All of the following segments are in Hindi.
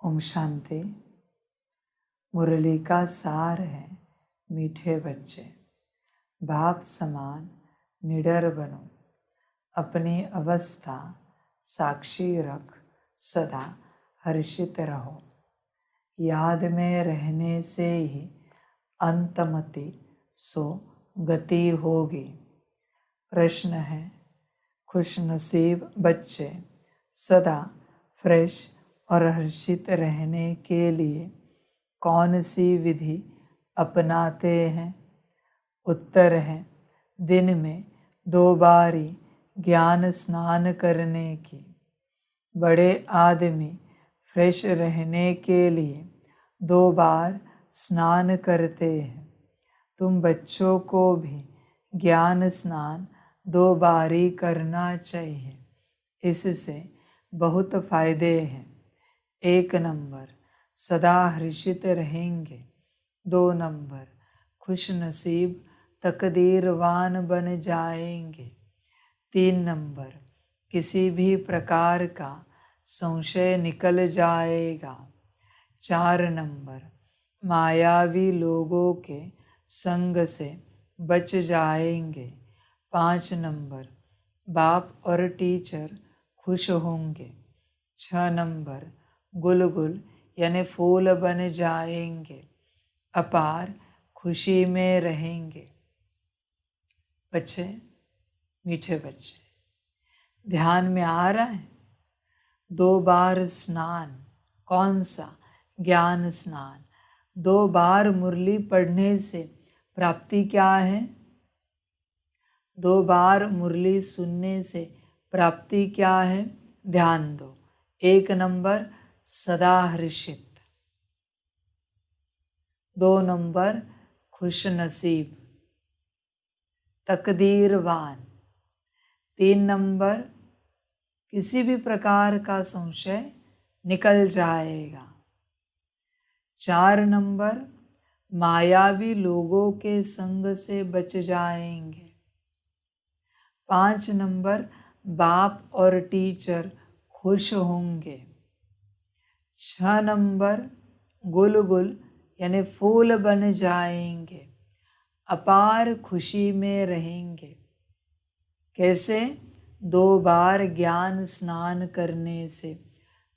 ओम शांति। मुरली का सार है मीठे बच्चे, बाप समान निडर बनो, अपनी अवस्था साक्षी रख, सदा हर्षित रहो। याद में रहने से ही अंतमति सो गति होगी। प्रश्न है, खुशनसीब बच्चे सदा फ्रेश और हर्षित रहने के लिए कौन सी विधि अपनाते हैं? उत्तर है, दिन में 2 बारी ज्ञान स्नान करने की। बड़े आदमी फ्रेश रहने के लिए 2 बार स्नान करते हैं। तुम बच्चों को भी ज्ञान स्नान 2 बारी करना चाहिए। इससे बहुत फायदे हैं। 1 नंबर, सदा हर्षित रहेंगे। 2 नंबर, खुश नसीब तकदीरवान बन जाएंगे। 3 नंबर, किसी भी प्रकार का संशय निकल जाएगा। 4 नंबर, मायावी लोगों के संग से बच जाएंगे। 5 नंबर, बाप और टीचर खुश होंगे। 6 नंबर, गुलगुल यानी फूल बन जाएंगे, अपार खुशी में रहेंगे। बच्चे, मीठे बच्चे, ध्यान में आ रहा है? 2 बार स्नान, कौन सा? ज्ञान स्नान। 2 बार मुरली पढ़ने से प्राप्ति क्या है? 2 बार मुरली सुनने से प्राप्ति क्या है? ध्यान दो। 1 नंबर, सदा हर्षित। 2 नंबर, खुश नसीब तकदीरवान। 3 नंबर, किसी भी प्रकार का संशय निकल जाएगा। 4 नंबर, मायावी लोगों के संग से बच जाएंगे। 5 नंबर, बाप और टीचर खुश होंगे। 6 नंबर, गुलगुल यानी फूल बन जाएंगे, अपार खुशी में रहेंगे। कैसे? 2 बार ज्ञान स्नान करने से।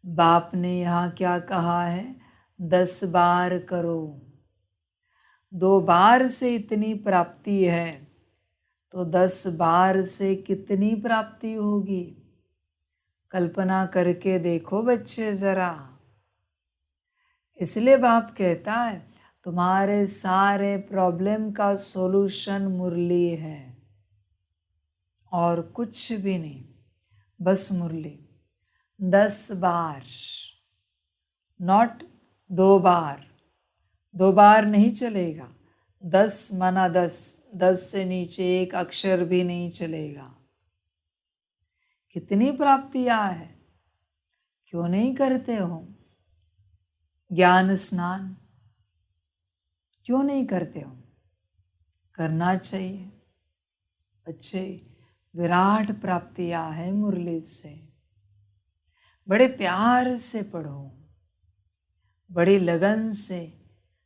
बाप ने यहाँ क्या कहा है? 10 बार करो। 2 बार से इतनी प्राप्ति है तो 10 बार से कितनी प्राप्ति होगी? कल्पना करके देखो बच्चे जरा। इसलिए बाप कहता है, तुम्हारे सारे प्रॉब्लम का सॉल्यूशन मुरली है और कुछ भी नहीं, बस मुरली। 10 बार, नॉट 2 बार। 2 बार नहीं चलेगा। 10 माना 10, 10 से नीचे एक अक्षर भी नहीं चलेगा। कितनी प्राप्तियां है, क्यों नहीं करते हो? ज्ञान स्नान क्यों नहीं करते हो? करना चाहिए। बच्चे, विराट प्राप्तियां है मुरली से। बड़े प्यार से पढ़ो, बड़ी लगन से,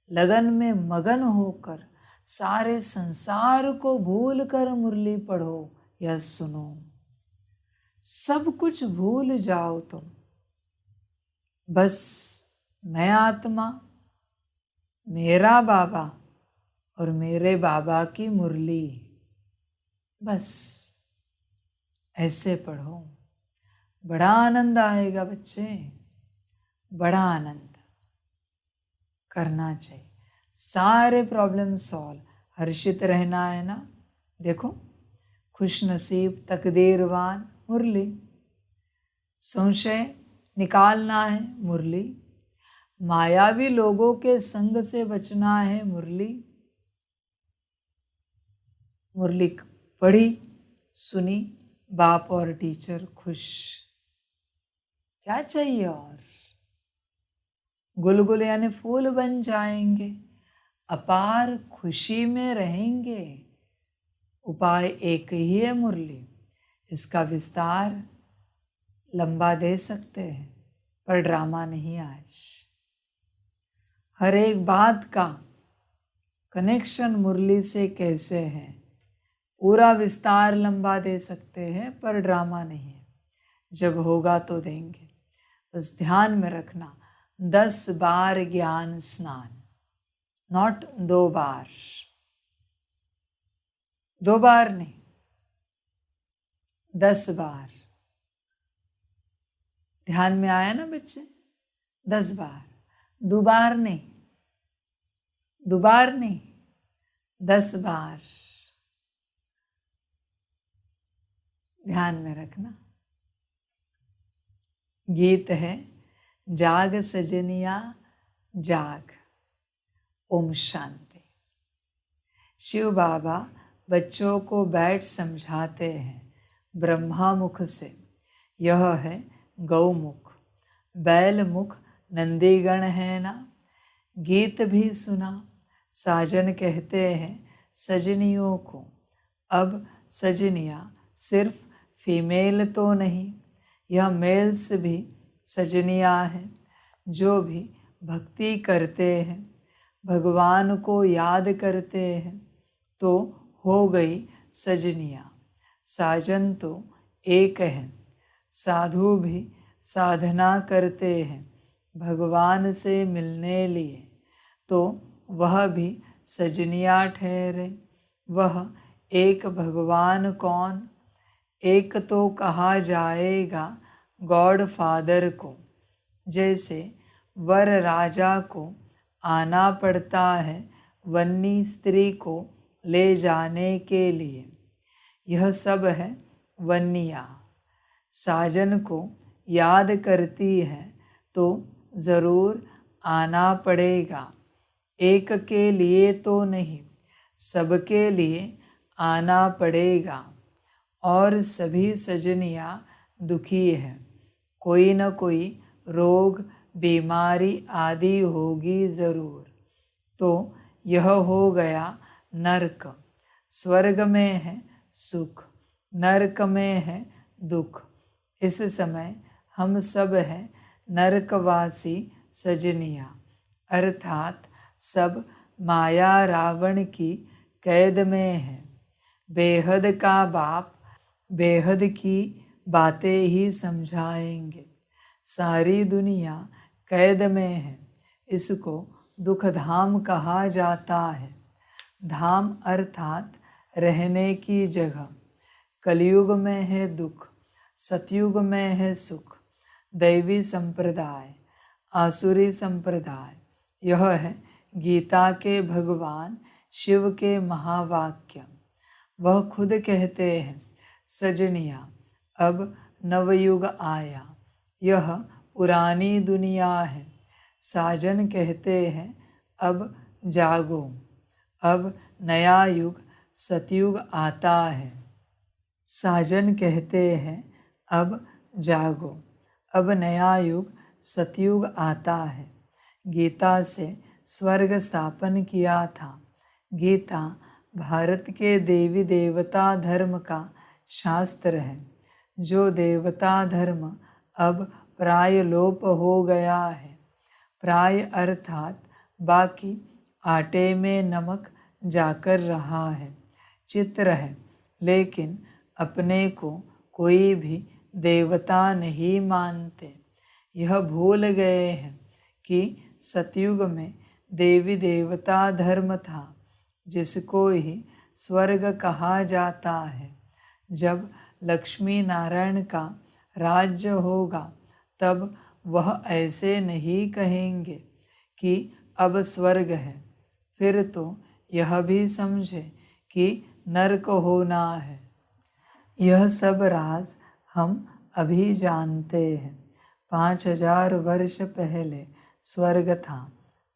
लगन में मगन होकर सारे संसार को भूल कर मुरली पढ़ो या सुनो। सब कुछ भूल जाओ तुम, बस मैं आत्मा, मेरा बाबा और मेरे बाबा की मुरली, बस ऐसे पढ़ो। बड़ा आनंद आएगा बच्चे, बड़ा आनंद। करना चाहिए। सारे प्रॉब्लम सॉल्व। हर्षित रहना है ना? देखो, खुश नसीब तकदीरवान मुरली। संशय निकालना है मुरली। मायावी लोगों के संग से बचना है मुरली। मुरली पढ़ी, सुनी, बाप और टीचर खुश। क्या चाहिए और? गुलगुल यानी फूल बन जाएंगे, अपार खुशी में रहेंगे। उपाय एक ही है मुरली। इसका विस्तार लंबा दे सकते हैं, पर ड्रामा नहीं आज। हर एक बात का कनेक्शन मुरली से कैसे है, पूरा विस्तार लंबा दे सकते हैं, पर ड्रामा नहीं है। जब होगा तो देंगे। बस ध्यान में रखना, 10 बार ज्ञान स्नान, नॉट 2 बार। 2 बार नहीं, 10 बार। ध्यान में आया ना बच्चे? 10 बार, 2 बार नहीं, 2 बार नहीं, 10 बार। ध्यान में रखना। गीत है जाग सजनिया जाग, ओम शांति। शिव बाबा बच्चों को बैठ समझाते हैं ब्रह्मा मुख से। यह है गौमुख, बैल मुख नंदीगण है ना। गीत भी सुना, साजन कहते हैं सजनियों को। अब सजनियाँ सिर्फ फीमेल तो नहीं, यह मेल्स भी सजनियाँ हैं, जो भी भक्ति करते हैं, भगवान को याद करते हैं, तो हो गई सजनियाँ। साजन तो एक है, साधु भी साधना करते हैं भगवान से मिलने लिए, तो वह भी सजनियाँ ठहरे। वह एक भगवान कौन? एक तो कहा जाएगा गॉड फादर को। जैसे वर राजा को आना पड़ता है वन्नी स्त्री को ले जाने के लिए, यह सब है वन्नियाँ। साजन को याद करती है तो ज़रूर आना पड़ेगा। एक के लिए तो नहीं, सबके लिए आना पड़ेगा। और सभी सजनियाँ दुखी हैं, कोई न कोई रोग बीमारी आदि होगी ज़रूर। तो यह हो गया नरक। स्वर्ग में है सुख, नरक में है दुख। इस समय हम सब हैं नरकवासी सजनियाँ, अर्थात सब माया रावण की कैद में हैं। बेहद का बाप बेहद की बातें ही समझाएंगे। सारी दुनिया कैद में है, इसको दुख धाम कहा जाता है। धाम अर्थात रहने की जगह। कलयुग में है दुख, सतयुग में है सुख। दैवी संप्रदाय, आसुरी संप्रदाय, यह है गीता के भगवान शिव के महावाक्य। वह खुद कहते हैं सजनियाँ अब नवयुग आया, यह पुरानी दुनिया है। साजन कहते हैं अब जागो, अब नया युग सतयुग आता है। साजन कहते हैं अब जागो, अब नया युग सतयुग आता है। गीता से स्वर्ग स्थापन किया था। गीता भारत के देवी देवता धर्म का शास्त्र है। जो देवता धर्म अब प्राय लोप हो गया है। प्राय अर्थात बाकी आटे में नमक जाकर रहा है। चित्र है, लेकिन अपने को कोई भी देवता नहीं मानते। यह भूल गए हैं कि सतयुग में देवी देवता धर्म था, जिसको ही स्वर्ग कहा जाता है। जब लक्ष्मी नारायण का राज्य होगा, तब वह ऐसे नहीं कहेंगे कि अब स्वर्ग है। फिर तो यह भी समझे कि नरक होना है। यह सब राज हम अभी जानते हैं। 5000 वर्ष पहले स्वर्ग था,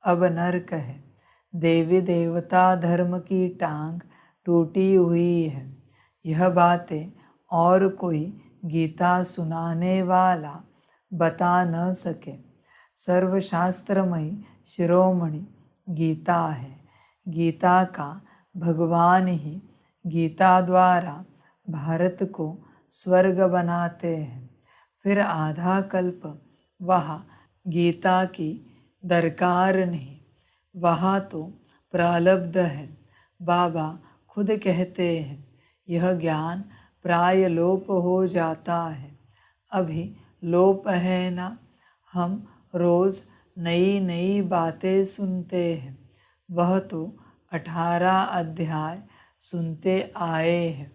अब नरक है। देवी देवता धर्म की टांग टूटी हुई है। यह बातें और कोई गीता सुनाने वाला बता न सके। सर्वशास्त्रमयी शिरोमणि गीता है। गीता का भगवान ही गीता द्वारा भारत को स्वर्ग बनाते हैं। फिर आधा कल्प वहाँ गीता की दरकार नहीं, वहाँ तो प्रारब्ध है। बाबा खुद कहते हैं यह ज्ञान प्राय लोप हो जाता है, अभी लोप है ना। हम रोज़ नई नई बातें सुनते हैं, वह तो 18 अध्याय सुनते आए हैं,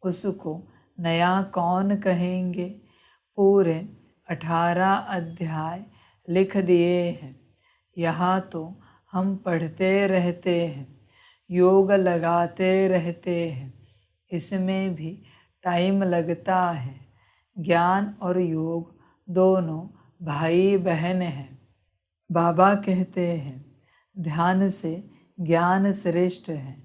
उसको नया कौन कहेंगे। पूरे 18 अध्याय लिख दिए हैं, यहाँ तो हम पढ़ते रहते हैं, योग लगाते रहते हैं, इसमें भी टाइम लगता है। ज्ञान और योग दोनों भाई बहन हैं। बाबा कहते हैं ध्यान से ज्ञान श्रेष्ठ है,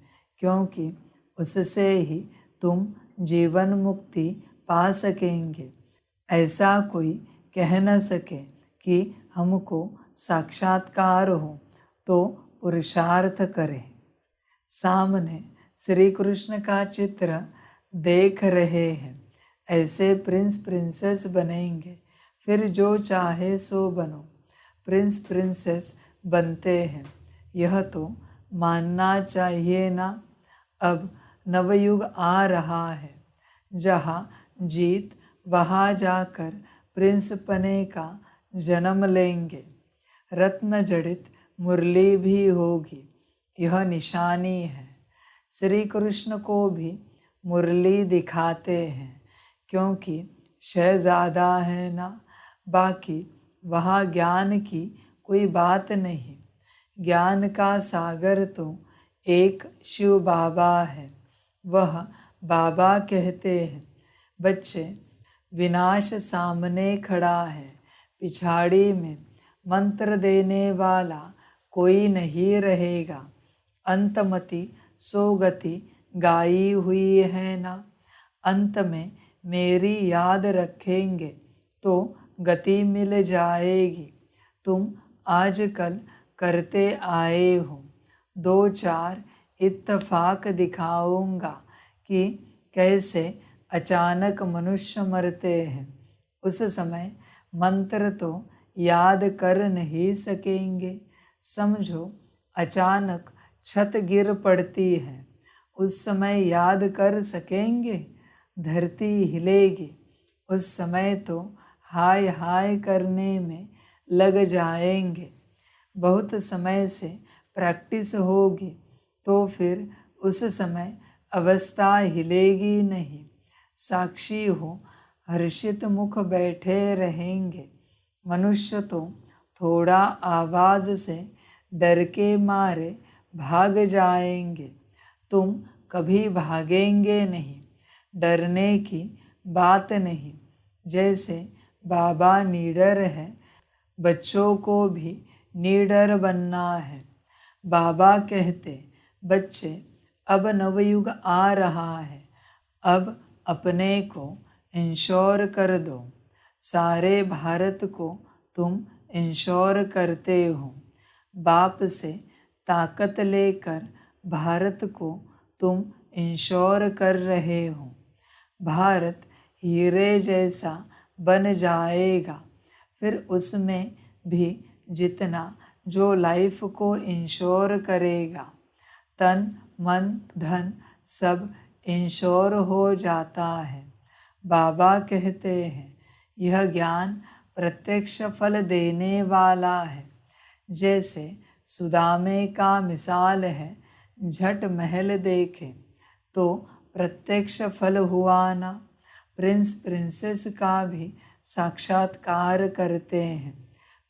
क्योंकि उससे ही तुम जीवन मुक्ति पा सकेंगे। ऐसा कोई कह न सके कि हमको साक्षात्कार हो तो पुरुषार्थ करें। सामने श्री कृष्ण का चित्र देख रहे हैं, ऐसे प्रिंस प्रिंसेस बनेंगे, फिर जो चाहे सो बनो। प्रिंस प्रिंसेस बनते हैं, यह तो मानना चाहिए ना। अब नवयुग आ रहा है, जहाँ जीत वहाँ जाकर प्रिंस पने का जन्म लेंगे। रत्न जड़ित मुरली भी होगी, यह निशानी है। श्री कृष्ण को भी मुरली दिखाते हैं, क्योंकि शहजादा है ना। बाकी वहाँ ज्ञान की कोई बात नहीं, ज्ञान का सागर तो एक शिव बाबा है। वह बाबा कहते हैं बच्चे, विनाश सामने खड़ा है, पिछाड़ी में मंत्र देने वाला कोई नहीं रहेगा। अंतमति सोगति गाई हुई है ना, अंत में मेरी याद रखेंगे तो गति मिल जाएगी। तुम आजकल करते आए हो, 2-4 इत्तफाक दिखाऊंगा कि कैसे अचानक मनुष्य मरते हैं। उस समय मंत्र तो याद कर नहीं सकेंगे। समझो अचानक छत गिर पड़ती है, उस समय याद कर सकेंगे? धरती हिलेगी, उस समय तो हाय हाय करने में लग जाएंगे। बहुत समय से प्रैक्टिस होगी तो फिर उस समय अवस्था हिलेगी नहीं। साक्षी हो हर्षित मुख बैठे रहेंगे। मनुष्य तो थोड़ा आवाज़ से डर के मारे भाग जाएंगे, तुम कभी भागेंगे नहीं। डरने की बात नहीं, जैसे बाबा निडर है, बच्चों को भी निडर बनना है। बाबा कहते बच्चे, अब नवयुग आ रहा है, अब अपने को इंश्योर कर दो। सारे भारत को तुम इंश्योर करते हो, बाप से ताकत लेकर भारत को तुम इंश्योर कर रहे हो। भारत हीरे जैसा बन जाएगा, फिर उसमें भी जितना जो लाइफ को इंश्योर करेगा, तन मन धन सब इंश्योर हो जाता है। बाबा कहते हैं यह ज्ञान प्रत्यक्ष फल देने वाला है। जैसे सुदामे का मिसाल है, झट महल देखे तो प्रत्यक्ष फल हुआ ना। प्रिंस प्रिंसेस का भी साक्षात्कार करते हैं।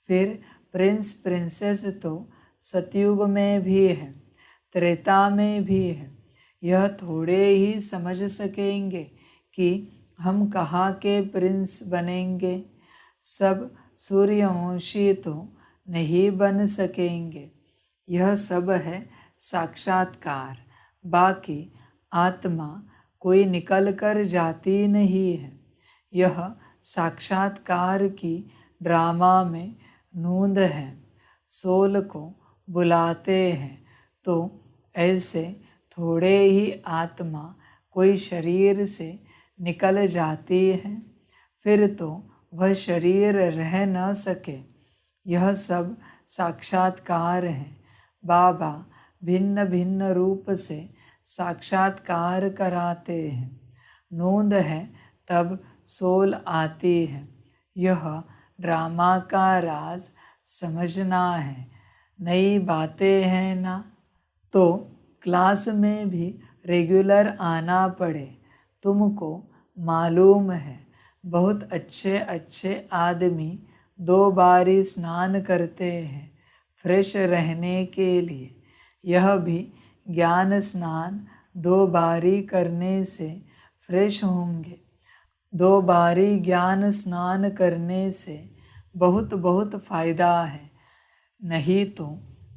फिर प्रिंस प्रिंसेस तो सतयुग में भी है, त्रेता में भी है। यह थोड़े ही समझ सकेंगे कि हम कहाँ के प्रिंस बनेंगे। सब सूर्यवंशी तो नहीं बन सकेंगे। यह सब है साक्षात्कार, बाकी आत्मा कोई निकल कर जाती नहीं है। यह साक्षात्कार की ड्रामा में नूंद है। सोल को बुलाते हैं तो ऐसे थोड़े ही आत्मा कोई शरीर से निकल जाती है, फिर तो वह शरीर रह न सके। यह सब साक्षात्कार है। बाबा भिन्न भिन्न रूप से साक्षात्कार कराते हैं। नोंद है तब सोल आती है। यह ड्रामा का राज समझना है। नई बातें हैं ना, तो क्लास में भी रेगुलर आना पड़े। तुमको मालूम है बहुत अच्छे अच्छे आदमी 2 बारी स्नान करते हैं फ्रेश रहने के लिए। यह भी ज्ञान स्नान 2 बारी करने से फ्रेश होंगे। 2 बारी ज्ञान स्नान करने से बहुत बहुत फ़ायदा है। नहीं तो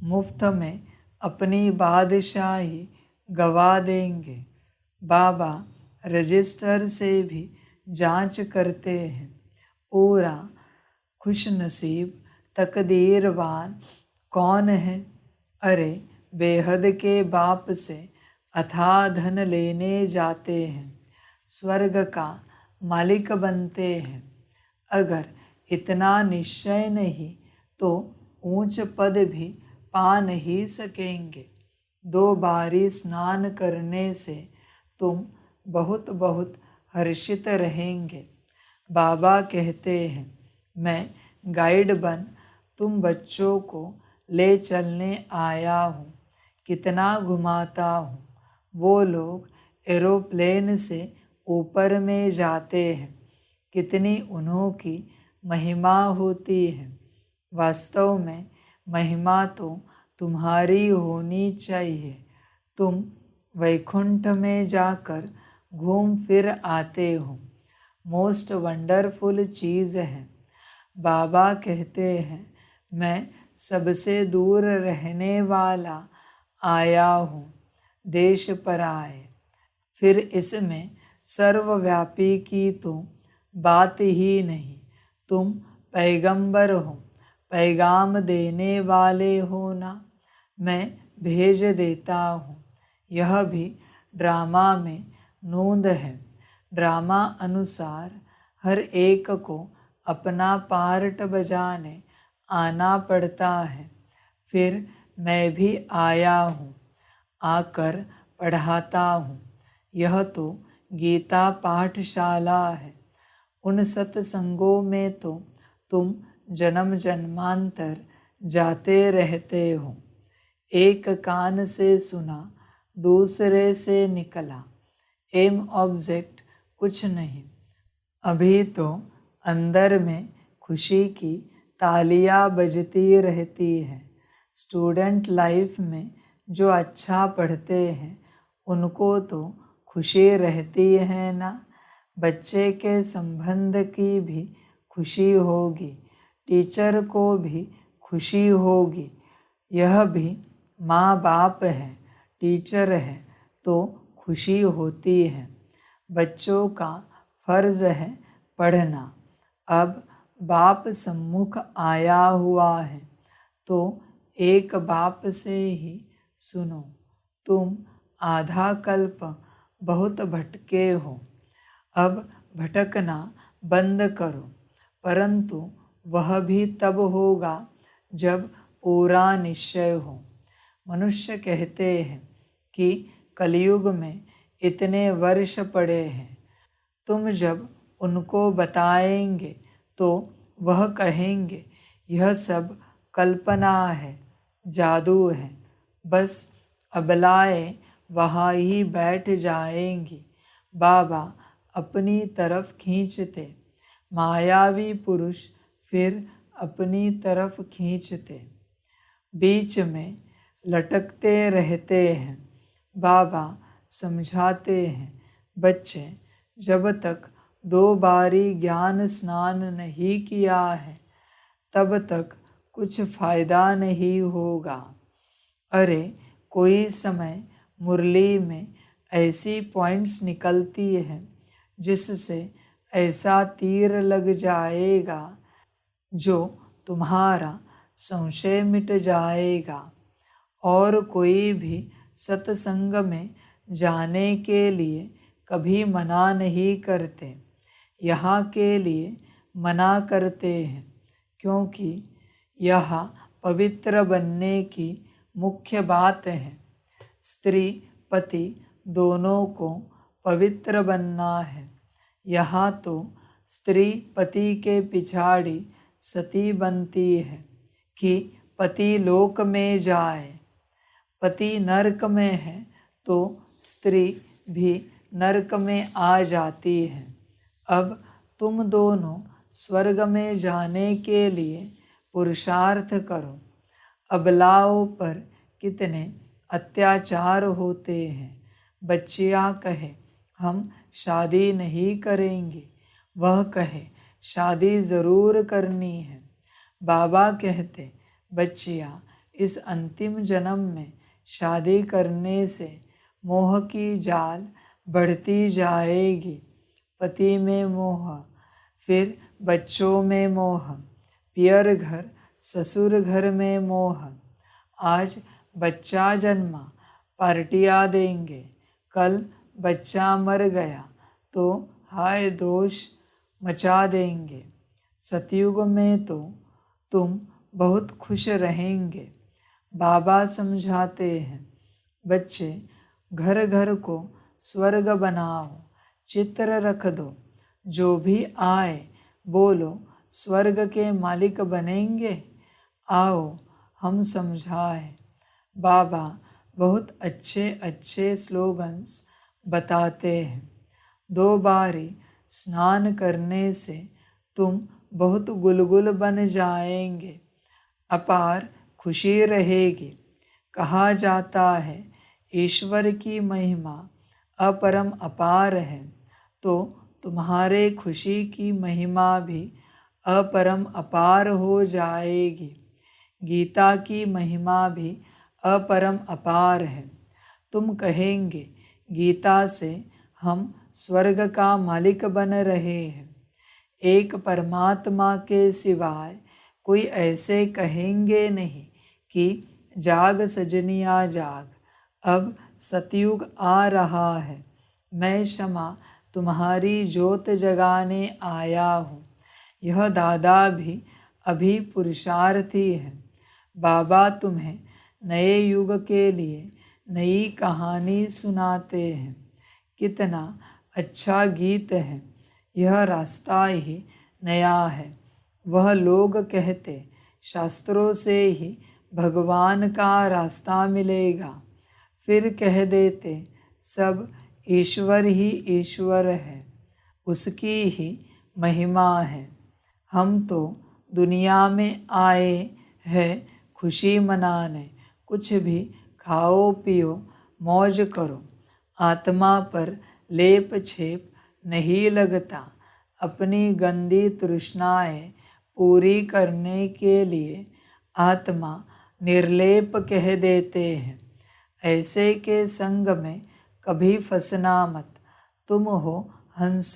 मुफ्त में अपनी बादशाही गवा देंगे। बाबा रजिस्टर से भी जांच करते हैं। पूरा खुशनसीब तकदीरवान कौन है? अरे बेहद के बाप से अथाह धन लेने जाते हैं, स्वर्ग का मालिक बनते हैं। अगर इतना निश्चय नहीं तो ऊंच पद भी पा नहीं सकेंगे। 2 बारी स्नान करने से तुम बहुत बहुत हर्षित रहेंगे। बाबा कहते हैं मैं गाइड बन तुम बच्चों को ले चलने आया हूँ। कितना घुमाता हूँ। वो लोग एरोप्लेन से ऊपर में जाते हैं। कितनी उन्हों की महिमा होती है। वास्तव में महिमा तो तुम्हारी होनी चाहिए। तुम वैकुंठ में जाकर घूम फिर आते हो। मोस्ट वंडरफुल चीज़ है। बाबा कहते हैं मैं सबसे दूर रहने वाला आया हूँ, देश पर आए। फिर इसमें सर्वव्यापी की तो बात ही नहीं। तुम पैगंबर हो, पैगाम देने वाले हो ना। मैं भेज देता हूँ। यह भी ड्रामा में नोंद है। ड्रामा अनुसार हर एक को अपना पार्ट बजाने आना पड़ता है। फिर मैं भी आया हूँ, आकर पढ़ाता हूँ। यह तो गीता पाठशाला है। उन सत्संगों में तो तुम जन्म जन्मांतर जाते रहते हो। एक कान से सुना दूसरे से निकला। एम ऑब्जेक्ट कुछ नहीं। अभी तो अंदर में खुशी की तालियां बजती रहती हैं। स्टूडेंट लाइफ में जो अच्छा पढ़ते हैं उनको तो खुशी रहती है ना। बच्चे के संबंध की भी खुशी होगी, टीचर को भी खुशी होगी। यह भी माँ बाप है, टीचर है तो खुशी होती है। बच्चों का फर्ज है पढ़ना। अब बाप सम्मुख आया हुआ है तो एक बाप से ही सुनो। तुम आधा कल्प बहुत भटके हो। अब भटकना बंद करो, परंतु वह भी तब होगा जब पूरा निश्चय हो। मनुष्य कहते हैं कि कलयुग में इतने वर्ष पड़े हैं। तुम जब उनको बताएंगे तो वह कहेंगे यह सब कल्पना है, जादू है। बस अबलाएं वहाँ ही बैठ जाएंगी। बाबा अपनी तरफ खींचते, मायावी पुरुष फिर अपनी तरफ खींचते, बीच में लटकते रहते हैं। बाबा समझाते हैं बच्चे जब तक 2 बारी ज्ञान स्नान नहीं किया है तब तक कुछ फ़ायदा नहीं होगा। अरे कोई समय मुरली में ऐसी पॉइंट्स निकलती हैं जिससे ऐसा तीर लग जाएगा जो तुम्हारा संशय मिट जाएगा। और कोई भी सत्संग में जाने के लिए कभी मना नहीं करते। यहाँ के लिए मना करते हैं, क्योंकि यह पवित्र बनने की मुख्य बात है। स्त्री पति दोनों को पवित्र बनना है। यहाँ तो स्त्री पति के पिछाड़ी सती बनती है कि पति लोक में जाए। पति नरक में है तो स्त्री भी नरक में आ जाती है। अब तुम दोनों स्वर्ग में जाने के लिए पुरुषार्थ करो। अबलाओं पर कितने अत्याचार होते हैं। बच्चियाँ कहे हम शादी नहीं करेंगे, वह कहे शादी ज़रूर करनी है। बाबा कहते बच्चियाँ इस अंतिम जन्म में शादी करने से मोह की जाल बढ़ती जाएगी। पति में मोह, फिर बच्चों में मोह, पियर घर ससुर घर में मोह। आज बच्चा जन्मा, पार्टियाँ देंगे, कल बच्चा मर गया तो हाय दोष मचा देंगे। सतयुग में तो तुम बहुत खुश रहेंगे। बाबा समझाते हैं बच्चे घर घर को स्वर्ग बनाओ, चित्र रख दो, जो भी आए बोलो स्वर्ग के मालिक बनेंगे। आओ हम समझाएं। बाबा बहुत अच्छे अच्छे स्लोगन्स बताते हैं। 2 बारी स्नान करने से तुम बहुत गुलगुल बन जाएंगे, अपार खुशी रहेगी। कहा जाता है ईश्वर की महिमा अपरम अपार है, तो तुम्हारे खुशी की महिमा भी अपरम अपार हो जाएगी। गीता की महिमा भी अपरम अपार है। तुम कहेंगे गीता से हम स्वर्ग का मालिक बन रहे हैं। एक परमात्मा के सिवाय कोई ऐसे कहेंगे नहीं कि जाग सजनिया जाग, अब सतयुग आ रहा है, मैं क्षमा तुम्हारी ज्योत जगाने आया हूँ। यह दादा भी अभी पुरुषार्थी है। बाबा तुम्हें नए युग के लिए नई कहानी सुनाते हैं। कितना अच्छा गीत है। यह रास्ता ही नया है। वह लोग कहते शास्त्रों से ही भगवान का रास्ता मिलेगा, फिर कह देते सब ईश्वर ही ईश्वर है, उसकी ही महिमा है। हम तो दुनिया में आए हैं खुशी मनाने, कुछ भी खाओ पियो मौज करो। आत्मा पर लेप छेप नहीं लगता। अपनी गंदी तृष्णाएं पूरी करने के लिए आत्मा निर्लेप कह देते हैं। ऐसे के संग में कभी फंसना मत, तुम हो हंस।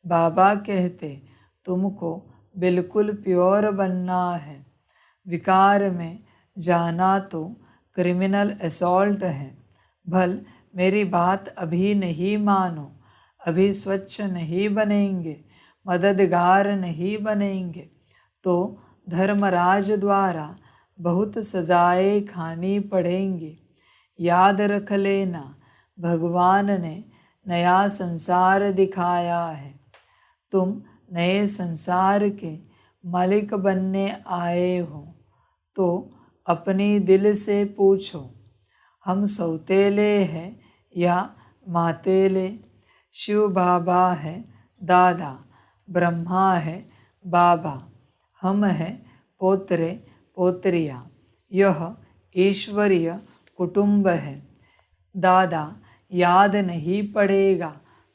बाबा कहते तुमको बिल्कुल प्योर बनना है। विकार में जाना तो क्रिमिनल असॉल्ट है। भल मेरी बात अभी नहीं मानो, अभी स्वच्छ नहीं बनेंगे, मददगार नहीं बनेंगे तो धर्मराज द्वारा बहुत सजाएं खानी पड़ेंगी। याद रख लेना भगवान ने नया संसार दिखाया है। तुम नए संसार के मालिक बनने आए हो तो अपनी दिल से पूछो, हम सौतेले हैं या मातेले? शिव बाबा है दादा, ब्रह्मा है बाबा, हम हैं पोतरे पोतरियाँ। यह ईश्वरीय कुटुंब है। दादा याद नहीं पड़ेगा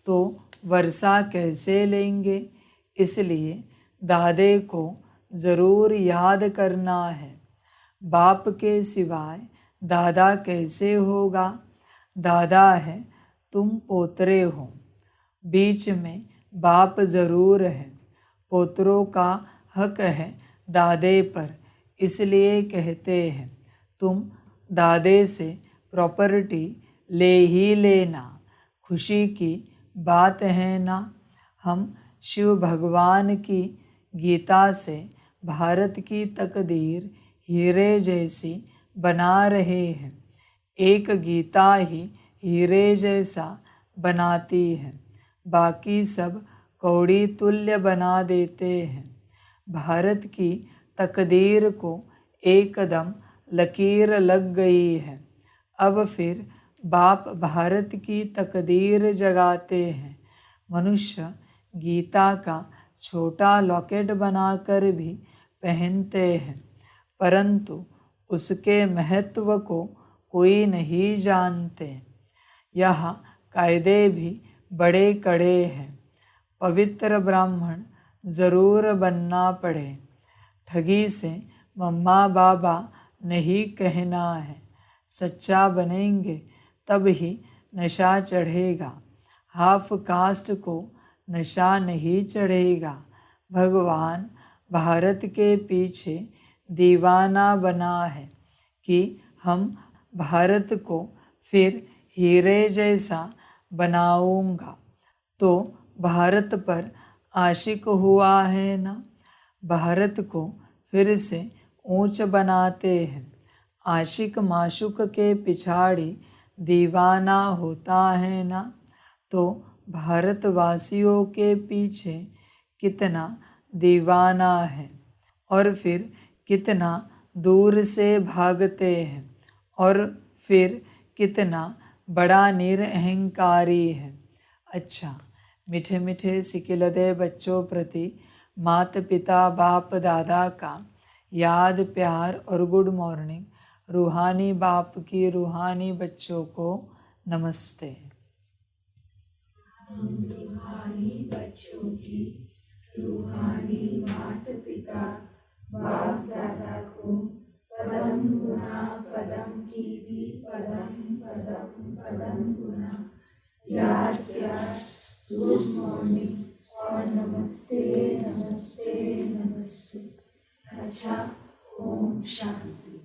तो वर्षा कैसे लेंगे? इसलिए दादे को ज़रूर याद करना है। बाप के सिवाय दादा कैसे होगा? दादा है, तुम पोतरे हो, बीच में बाप ज़रूर है। पोतरों का हक है दादे पर, इसलिए कहते हैं तुम दादे से प्रॉपर्टी ले ही लेना। खुशी की बात है ना। हम शिव भगवान की गीता से भारत की तकदीर हीरे जैसी बना रहे हैं। एक गीता ही हीरे जैसा बनाती है, बाकी सब कौड़ी तुल्य बना देते हैं। भारत की तकदीर को एकदम लकीर लग गई है। अब फिर बाप भारत की तकदीर जगाते हैं। मनुष्य गीता का छोटा लॉकेट बनाकर भी पहनते हैं, परंतु उसके महत्व को कोई नहीं जानते। यह कायदे भी बड़े कड़े हैं। पवित्र ब्राह्मण ज़रूर बनना पड़े। ठगी से मम्मा बाबा नहीं कहना है। सच्चा बनेंगे तब ही नशा चढ़ेगा। हाफ कास्ट को नशा नहीं चढ़ेगा। भगवान भारत के पीछे दीवाना बना है कि हम भारत को फिर हीरे जैसा बनाऊंगा। तो भारत पर आशिक हुआ है ना। भारत को फिर से ऊंच बनाते हैं। आशिक माशुक के पिछाड़ी दीवाना होता है ना। तो भारतवासियों के पीछे कितना दीवाना है और फिर कितना दूर से भागते हैं और फिर कितना बड़ा निरअहंकारी है। अच्छा, मीठे मीठे सिकिलदे बच्चों प्रति माता पिता बाप दादा का याद प्यार और गुड मॉर्निंग। रूहानी बाप की रूहानी बच्चों को नमस्ते। रूहानी बच्चों की रूहानी माता पिता बाप दादा को पदम गुना पदम की भी पदम पदम पदम गुना याद प्यार गुड मॉर्निंग और नमस्ते नमस्ते नमस्ते। अच्छा, ओम शांति।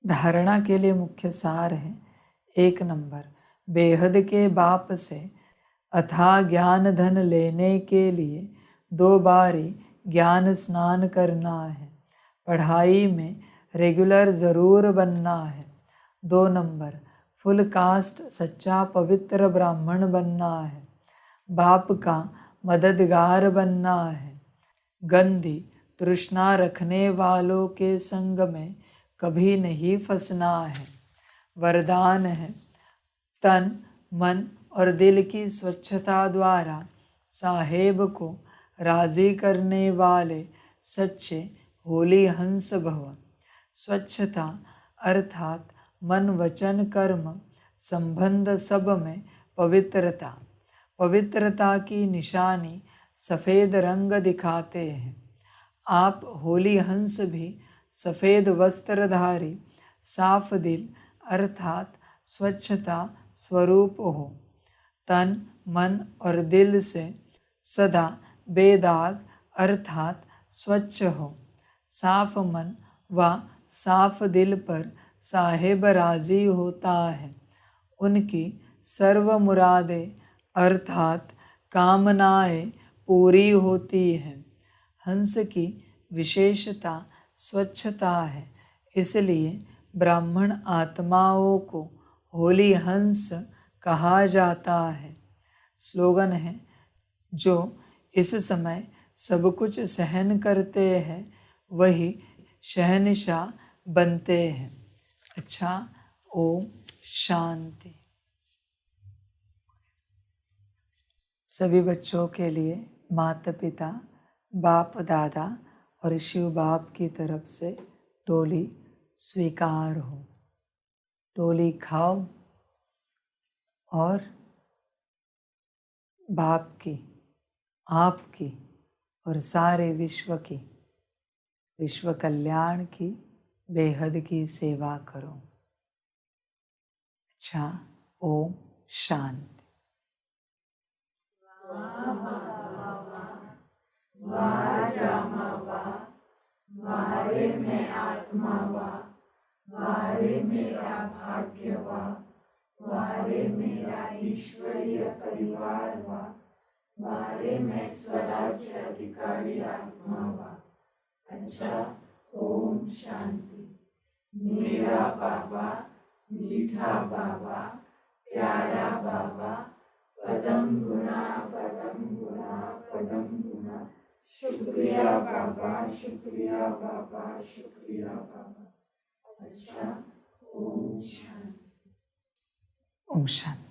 धारणा के लिए मुख्य सार है। 1 नंबर, बेहद के बाप से अथाह ज्ञान धन लेने के लिए 2 बारी ज्ञान स्नान करना है। पढ़ाई में रेगुलर ज़रूर बनना है। 2 नंबर, फुल कास्ट सच्चा पवित्र ब्राह्मण बनना है। बाप का मददगार बनना है। गंदी तृष्णा रखने वालों के संग में कभी नहीं फंसना है। वरदान है, तन मन और दिल की स्वच्छता द्वारा साहेब को राज़ी करने वाले सच्चे होली हंस भव। स्वच्छता अर्थात मन वचन कर्म संबंध सब में पवित्रता। पवित्रता की निशानी सफ़ेद रंग दिखाते हैं। आप होली हंस भी सफ़ेद वस्त्रधारी साफ दिल अर्थात स्वच्छता स्वरूप हो। तन मन और दिल से सदा बेदाग अर्थात स्वच्छ हो। साफ मन व साफ दिल पर साहेब राज़ी होता है। उनकी सर्व मुरादें अर्थात कामनाएं पूरी होती हैं। हंस की विशेषता स्वच्छता है, इसलिए ब्राह्मण आत्माओं को होली हंस कहा जाता है। स्लोगन है, जो इस समय सब कुछ सहन करते हैं वही शहंशाह बनते हैं। अच्छा, ओम शांति। सभी बच्चों के लिए माता पिता बाप दादा और शिव बाप की तरफ से टोली स्वीकार हो। टोली खाओ और बाप की, आपकी और सारे विश्व की, विश्व कल्याण की बेहद की सेवा करो। अच्छा, ओम शांति। वारे में आत्मा वारे मेरा भाग्य वारे मेरा ईश्वरीय परिवार बारे में स्वराज्य अधिकारी आत्मा हुआ। अच्छा, ओम शांति। मेरा बाबा, मीठा बाबा, प्यारा बाबा, पदम गुना पदम गुना पदम गुना, शुक्रिया बाबा, शुक्रिया बाबा, शुक्रिया बाबा। अच्छा, ओम शांति। ओम शांति।